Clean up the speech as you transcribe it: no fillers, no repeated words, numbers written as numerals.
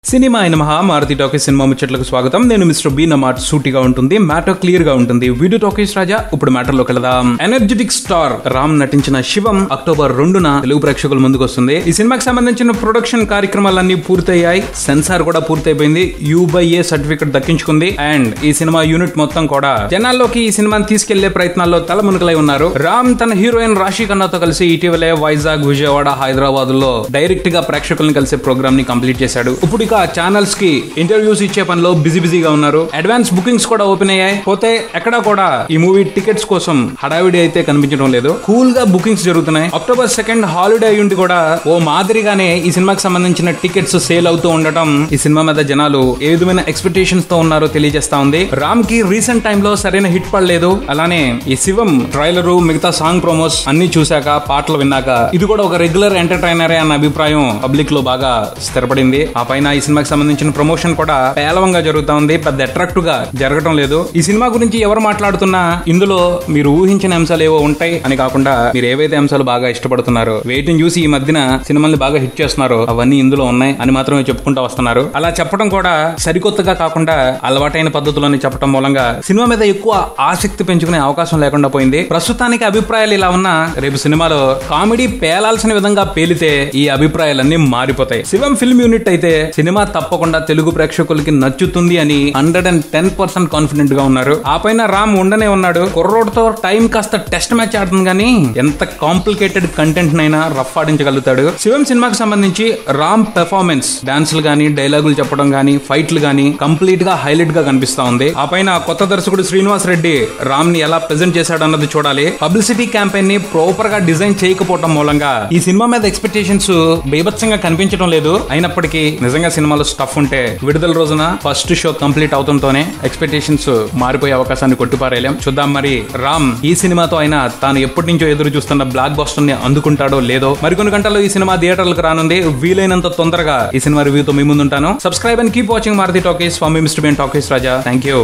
Cinema అయిన మహా Maruti talkies cinema ముచ్చట్లకు స్వాగతం. నేను మిస్టర్ బి. నా మాట సూటిగా ఉంటుంది, మ్యాటర్ క్లియర్ గా ఉంటుంది. వీడియో టాకీస్ రాజా. ఇప్పుడు మ్యాటర్ లోకి వెళదాం. ఎనర్జెటిక్ స్టార్ రామ్ నటించిన శివం అక్టోబర్ 2న తెలుగు ప్రేక్షకుల ముందుకు వస్తుంది. ఈ సినిమాకి సంబంధించిన ప్రొడక్షన్ కార్యక్రమాలన్నీ పూర్తయ్యాయి, సెన్సార్ కూడా పూర్తయిపోయింది, U/A సర్టిఫికెట్ దక్కించుకుంది. అండ్ ఈ సినిమా యూనిట్ మొత్తం కూడా జనాల్లోకి ఈ సినిమాని తీసుకెళ్లే ప్రయత్నాల్లో తలమునకలై ఉన్నారు. రామ్ తన హీరోయిన్ రాశి ఖన్నాతో కలిసి ఇటీవలే వైజాగ్, విజయవాడ, హైదరాబాద్ లో డైరెక్ట్ గా ప్రేక్షకులను కలిసే ప్రోగ్రామ్ ని కంప్లీట్ చేశాడు. ఇప్పుడు ఛానల్స్ కి ఇంటర్వ్యూస్ ఇచ్చే పనిలో బిజీగా ఉన్నారు. అడ్వాన్స్ బుకింగ్స్ కూడా ఓపెన్ అయ్యాయి. పోతే ఎక్కడా కూడా ఈ మూవీ టికెట్స్ కోసం హడావిడి అయితే కనిపించడం లేదు. కూల్ గా బుకింగ్స్ జరుగుతున్నాయి. అక్టోబర్ 2 హాలిడే అయ్యుండి కూడా ఓ మాదిరిగానే ఈ సినిమాకి సంబంధించిన టికెట్స్ సేల్ అవుతూ ఉండటం ఈ సినిమా మీద జనాలు ఏ విధమైన ఎక్స్పెక్టేషన్స్ తో ఉన్నారో తెలియజేస్తా ఉంది. రామ్ కి రీసెంట్ టైమ్ లో సరైన హిట్ పడలేదు. అలానే ఈ శివం ట్రైలర్, మిగతా సాంగ్ ప్రోమోస్ అన్ని చూశాక, పాటలు విన్నాక ఇది కూడా ఒక రెగ్యులర్ ఎంటర్టైనరే అన్న అభిప్రాయం పబ్లిక్ లో బాగా స్థిరపడింది. ఆ పైన ఈ సినిమాకి సంబంధించిన ప్రమోషన్ కూడా పేలవంగా జరుగుతా ఉంది, పెద్ద అట్రాక్టివ్ గా జరగడం లేదు. ఈ సినిమా గురించి ఎవరు మాట్లాడుతున్నా ఇందులో మీరు ఊహించిన అంశాలు ఏవో ఉంటాయి అని కాకుండా మీరు ఏవైతే అంశాలు బాగా ఇష్టపడుతున్నారో, వేటిని చూసి ఈ మధ్యన సినిమాల్ని బాగా హిట్ చేస్తున్నారో అవన్నీ ఇందులో ఉన్నాయి అని మాత్రమే చెప్పుకుంటూ వస్తున్నారు. అలా చెప్పడం కూడా సరికొత్తగా కాకుండా అలవాటైన పద్ధతులని చెప్పడం మూలంగా సినిమా మీద ఎక్కువ ఆసక్తి పెంచుకునే అవకాశం లేకుండా పోయింది. ప్రస్తుతానికి అభిప్రాయాలు ఇలా ఉన్నా రేపు సినిమాలో కామెడీ పేలాల్సిన విధంగా పేలితే ఈ అభిప్రాయాలన్నీ మారిపోతాయి. శివం ఫిల్మ్ యూనిట్ అయితే సినిమా తప్పకుండా తెలుగు ప్రేక్షకులకి నచ్చుతుంది అని 110% కాన్ఫిడెంట్ గా ఉన్నారు. ఆ పైన రామ్ ఉండనే ఉన్నాడు. కుర్రోడ్తో టైం కాస్త టెస్ట్ మ్యాచ్ ఆడుతుంది కానీ ఎంత కాంప్లికేటెడ్ కంటెంట్ నైనా రఫ్ ఆడించగలుగుతాడు. శివం సినిమాకి సంబంధించి రామ్ పెర్ఫార్మెన్స్, డాన్సులు గానీ, డైలాగులు చెప్పడం గానీ, ఫైట్లు గానీ కంప్లీట్ గా హైలైట్ గా కనిపిస్తా ఉంది. ఆ పైన కొత్త దర్శకుడు శ్రీనివాస్ రెడ్డి రామ్ ని ఎలా ప్రెజెంట్ చేశాడు అన్నది చూడాలి. పబ్లిసిటీ క్యాంపెయిన్ ని ప్రాపర్ గా డిజైన్ చేయకపోవడం మూలంగా ఈ సినిమా మీద ఎక్స్పెక్టేషన్స్ బీభత్సంగా కనిపించడం లేదు. అయినప్పటికీ నిజంగా సినిమాలో స్టఫ్ ఉంటే విడుదల రోజున ఫస్ట్ షో కంప్లీట్ అవడంతోనే ఎక్స్పెక్టేషన్స్ మారిపోయే అవకాశాన్ని కొట్టిపారేయలేం. చూద్దాం మరి రామ్ ఈ సినిమాతో అయినా తాను ఎప్పటి నుంచో ఎదురు చూస్తున్న బ్లాక్ బస్టర్ ని అందుకుంటాడో లేదో. మరికొన్ని గంటల్లో ఈ సినిమా థియేటర్లకు రానుంది. వీలైనంత తొందరగా ఈ సినిమా రివ్యూతో మీ ముందుంటాను. Subscribe and keep watching Maruthi talkies. From mister B talkies Raja. Thank you.